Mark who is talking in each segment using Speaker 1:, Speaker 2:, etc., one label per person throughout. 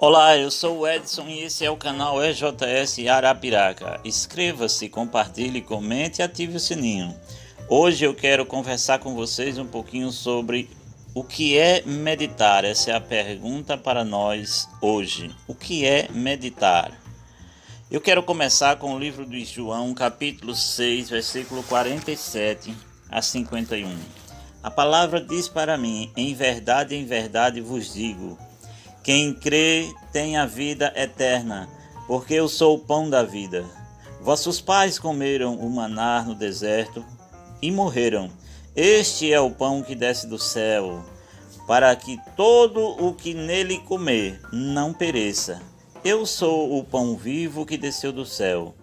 Speaker 1: Olá, eu sou o Edson e esse é o canal EJS Arapiraca. Inscreva-se, compartilhe, comente e ative o sininho. Hoje eu quero conversar com vocês um pouquinho sobre o que é meditar. Essa é a pergunta para nós hoje. O que é meditar? Eu quero começar com o livro de João, capítulo 6, versículo 47 a 51. A palavra diz para mim: em verdade vos digo, quem crê tem a vida eterna, porque eu sou o pão da vida. Vossos pais comeram o maná no deserto e morreram. Este é o pão que desce do céu, para que todo o que nele comer não pereça. Eu sou o pão vivo que desceu do céu.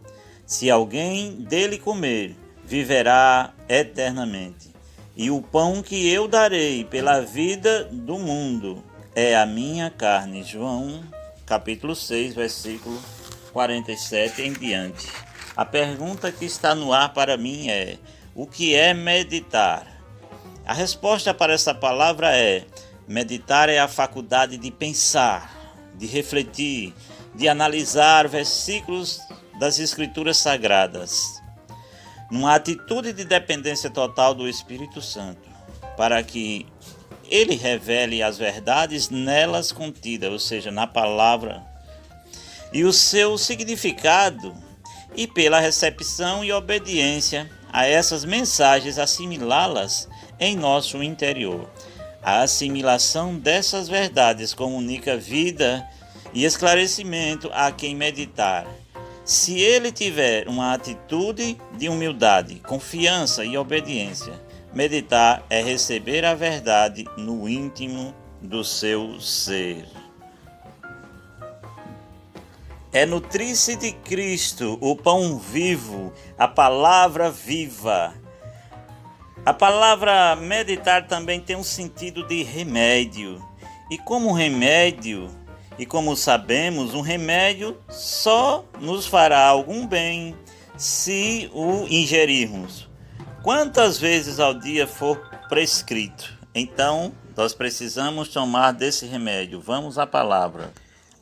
Speaker 1: Se alguém dele comer, viverá eternamente. E o pão que eu darei pela vida do mundo é a minha carne. João, capítulo 6, versículo 47 em diante. A pergunta que está no ar para mim é: o que é meditar? A resposta para essa palavra é: meditar é a faculdade de pensar, de refletir, de analisar versículos das Escrituras Sagradas, numa atitude de dependência total do Espírito Santo, para que ele revele as verdades nelas contidas, ou seja, na palavra, e o seu significado, e pela recepção e obediência a essas mensagens, assimilá-las em nosso interior. A assimilação dessas verdades comunica vida e esclarecimento a quem meditar. Se ele tiver uma atitude de humildade, confiança e obediência, meditar é receber a verdade no íntimo do seu ser. É nutrir-se de Cristo, o pão vivo, a palavra viva. A palavra meditar também tem um sentido de remédio. E como remédio, e como sabemos, um remédio só nos fará algum bem se o ingerirmos. Quantas vezes ao dia for prescrito. Então, nós precisamos tomar desse remédio. Vamos à palavra.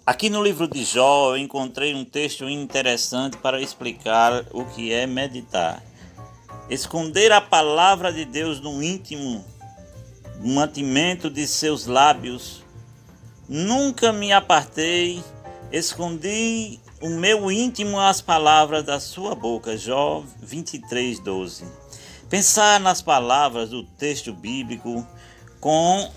Speaker 1: Aqui no livro de Jó, eu encontrei um texto interessante para explicar o que é meditar. Esconder a palavra de Deus no íntimo, no mantimento de seus lábios. Nunca me apartei, escondi o meu íntimo as palavras da sua boca. Jó 23:12. Pensar nas palavras do texto bíblico com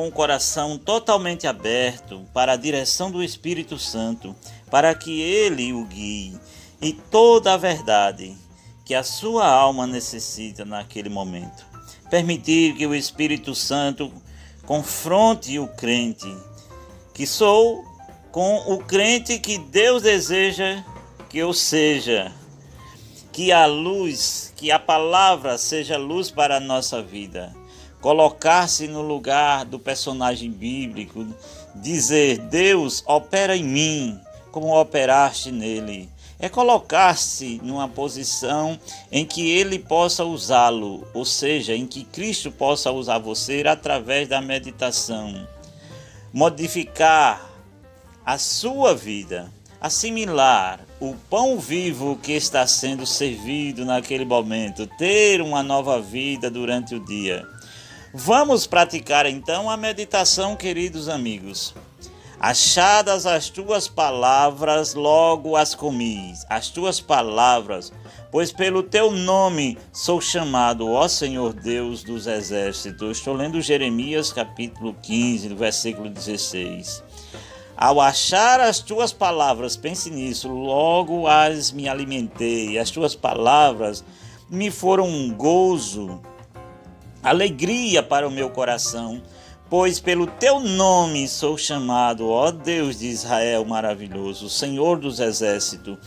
Speaker 1: o coração totalmente aberto para a direção do Espírito Santo, para que ele o guie e toda a verdade que a sua alma necessita naquele momento. Permitir que o Espírito Santo confronte o crente, que sou, com o crente que Deus deseja que eu seja. Que a luz, que a palavra seja luz para a nossa vida. Colocar-se no lugar do personagem bíblico, dizer: Deus, opera em mim como operaste nele. É colocar-se numa posição em que ele possa usá-lo, ou seja, em que Cristo possa usar você através da meditação. Modificar a sua vida, assimilar o pão vivo que está sendo servido naquele momento, ter uma nova vida durante o dia. Vamos praticar então a meditação, queridos amigos. Achadas as tuas palavras, logo as comi. As tuas palavras, pois pelo teu nome sou chamado, ó Senhor Deus dos exércitos. Estou lendo Jeremias capítulo 15, versículo 16. Ao achar as tuas palavras, pense nisso, logo as me alimentei. As tuas palavras me foram um gozo, alegria para o meu coração, pois pelo teu nome sou chamado, ó Deus de Israel maravilhoso, Senhor dos exércitos.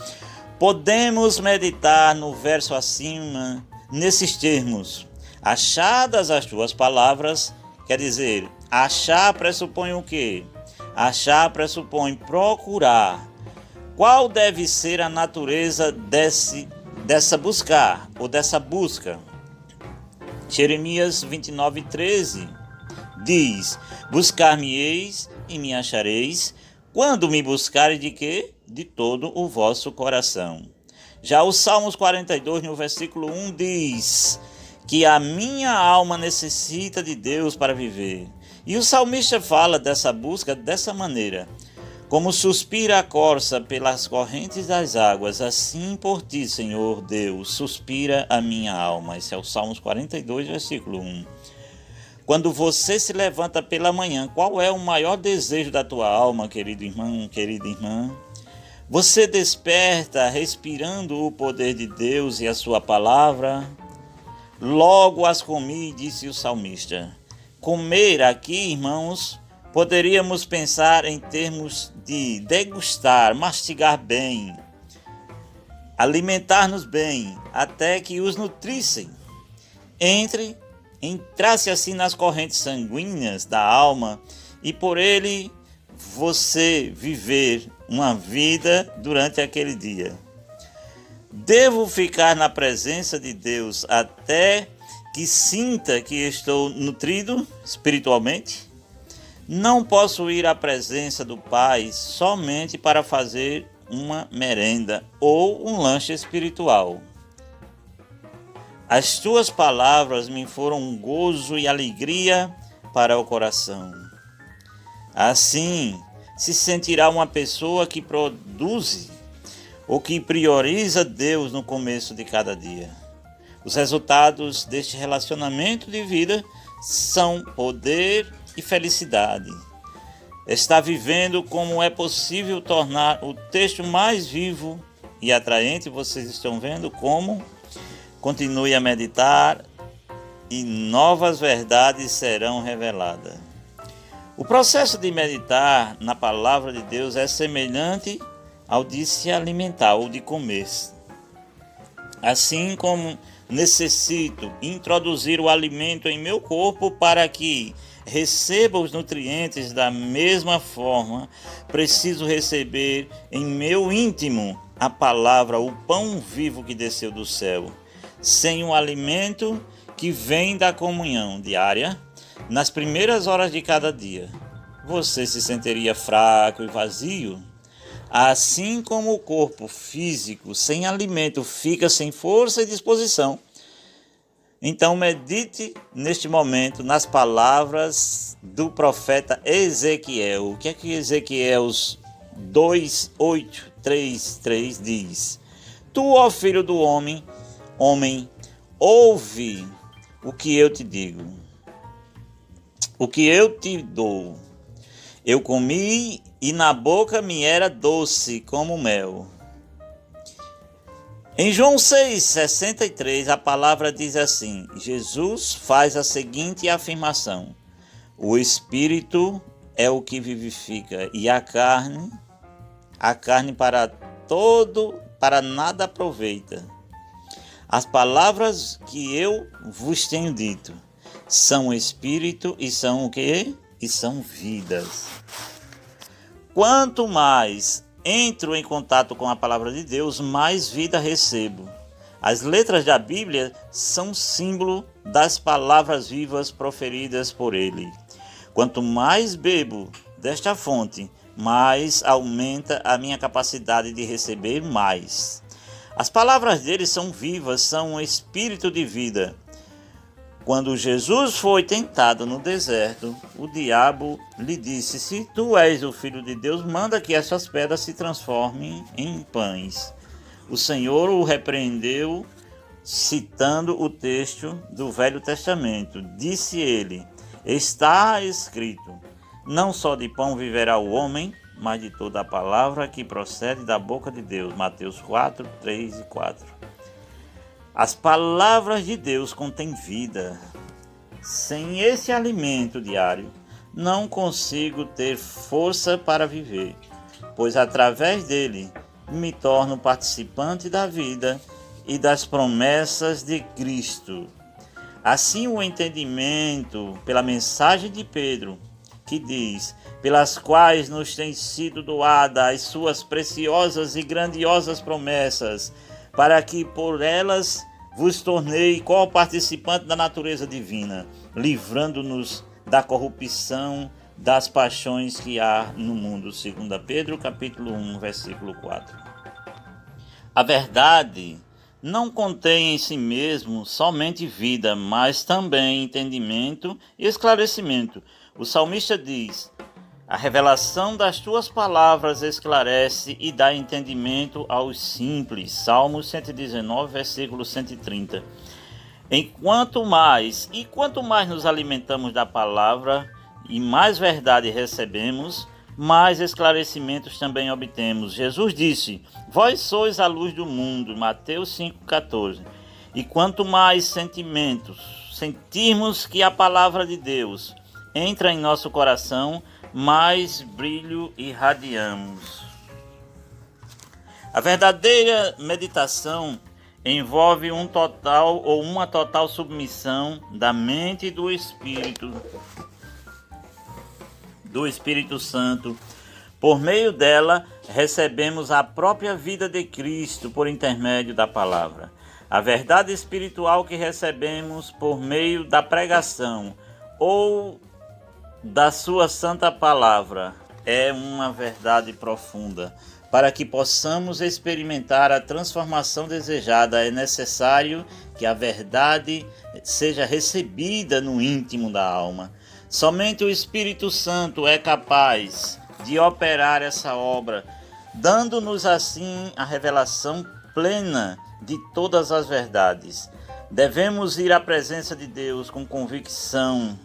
Speaker 1: Podemos meditar no verso acima, nesses termos. Achadas as tuas palavras, quer dizer, achar pressupõe o quê? Achar pressupõe procurar. Qual deve ser a natureza dessa buscar, ou dessa busca? Jeremias 29:13 diz: buscar-me-eis e me achareis quando me buscarem de quê? De todo o vosso coração. Já o Salmos 42, no versículo 1, diz que a minha alma necessita de Deus para viver. E o salmista fala dessa busca dessa maneira: como suspira a corça pelas correntes das águas, assim por ti, Senhor Deus, suspira a minha alma. Esse é o Salmos 42, versículo 1. Quando você se levanta pela manhã, qual é o maior desejo da tua alma, querido irmão, querida irmã? Você desperta respirando o poder de Deus e a sua palavra? Logo as comi, disse o salmista. Comer aqui, irmãos, poderíamos pensar em termos de degustar, mastigar bem, alimentar-nos bem, até que os nutrissem. Entrasse assim nas correntes sanguíneas da alma e por ele você viver uma vida durante aquele dia. Devo ficar na presença de Deus até que sinta que estou nutrido espiritualmente? Não posso ir à presença do Pai somente para fazer uma merenda ou um lanche espiritual. As tuas palavras me foram um gozo e alegria para o coração. Assim, se sentirá uma pessoa que produz ou que prioriza Deus no começo de cada dia. Os resultados deste relacionamento de vida são poder e felicidade. Está vivendo como é possível tornar o texto mais vivo e atraente. Vocês estão vendo como? Continue a meditar e novas verdades serão reveladas. O processo de meditar na palavra de Deus é semelhante ao de se alimentar ou de comer. Assim como necessito introduzir o alimento em meu corpo para que receba os nutrientes da mesma forma, preciso receber em meu íntimo a palavra, o pão vivo que desceu do céu. Sem um alimento que vem da comunhão diária, nas primeiras horas de cada dia, você se sentiria fraco e vazio. Assim como o corpo físico sem alimento fica sem força e disposição. Então medite neste momento nas palavras do profeta Ezequiel. O que é que Ezequiel 2:8-3 diz? Tu, ó filho do homem, ouve o que eu te digo, o que eu te dou. Eu comi e na boca me era doce como mel. Em João 6,63, a palavra diz assim: Jesus faz a seguinte afirmação: o Espírito é o que vivifica, e a carne para nada aproveita. As palavras que eu vos tenho dito são Espírito e são o quê? E são vidas. Quanto mais entro em contato com a palavra de Deus, mais vida recebo. As letras da Bíblia são símbolo das palavras vivas proferidas por ele. Quanto mais bebo desta fonte, mais aumenta a minha capacidade de receber mais. As palavras dele são vivas, são um espírito de vida. Quando Jesus foi tentado no deserto, o diabo lhe disse: se tu és o Filho de Deus, manda que essas pedras se transformem em pães. O Senhor o repreendeu, citando o texto do Velho Testamento. Disse ele: está escrito, não só de pão viverá o homem, mas de toda a palavra que procede da boca de Deus. Mateus 4:3-4. As palavras de Deus contêm vida. Sem esse alimento diário, não consigo ter força para viver, pois através dele me torno participante da vida e das promessas de Cristo. Assim, o entendimento pela mensagem de Pedro, que diz: pelas quais nos têm sido doadas as suas preciosas e grandiosas promessas, para que por elas vos tornei co-participante da natureza divina, livrando-nos da corrupção das paixões que há no mundo. 2 Pedro, capítulo 1, versículo 4. A verdade não contém em si mesmo somente vida, mas também entendimento e esclarecimento. O salmista diz: a revelação das tuas palavras esclarece e dá entendimento aos simples. Salmos 119, versículo 130. Quanto mais nos alimentamos da palavra e mais verdade recebemos, mais esclarecimentos também obtemos. Jesus disse: vós sois a luz do mundo, Mateus 5,14. E quanto mais sentirmos que a palavra de Deus entra em nosso coração, mais brilho irradiamos. A verdadeira meditação envolve uma total submissão da mente e do Espírito Santo. Por meio dela, recebemos a própria vida de Cristo por intermédio da palavra. A verdade espiritual que recebemos por meio da pregação ou da sua santa palavra é uma verdade profunda. Para que possamos experimentar a transformação desejada, é necessário que a verdade seja recebida no íntimo da alma. Somente o Espírito Santo é capaz de operar essa obra, dando-nos assim a revelação plena de todas as verdades. Devemos ir à presença de Deus com convicção.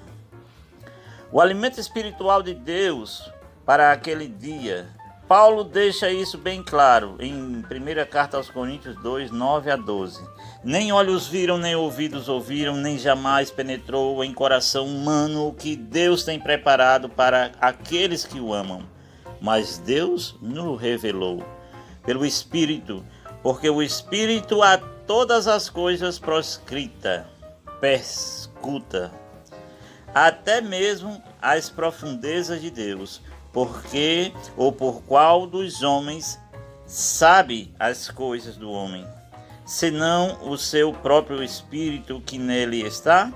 Speaker 1: O alimento espiritual de Deus para aquele dia. Paulo deixa isso bem claro em 1 Carta aos Coríntios 2, 9 a 12. Nem olhos viram, nem ouvidos ouviram, nem jamais penetrou em coração humano o que Deus tem preparado para aqueles que o amam. Mas Deus nos revelou pelo Espírito, porque o Espírito a todas as coisas perscruta, até mesmo as profundezas de Deus. Porque ou por qual dos homens sabe as coisas do homem, senão o seu próprio Espírito que nele está?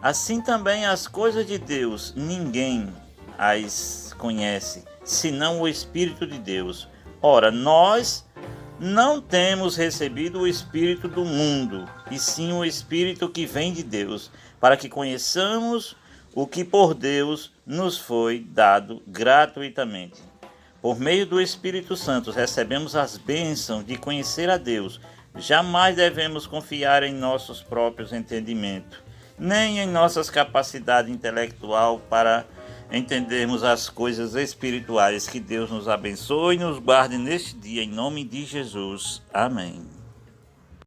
Speaker 1: Assim também as coisas de Deus ninguém as conhece, senão o Espírito de Deus. Ora, nós não temos recebido o Espírito do mundo, e sim o Espírito que vem de Deus, para que conheçamos o que por Deus nos foi dado gratuitamente. Por meio do Espírito Santo recebemos as bênçãos de conhecer a Deus. Jamais devemos confiar em nossos próprios entendimentos, nem em nossas capacidades intelectuais para entendermos as coisas espirituais. Que Deus nos abençoe e nos guarde neste dia, em nome de Jesus. Amém.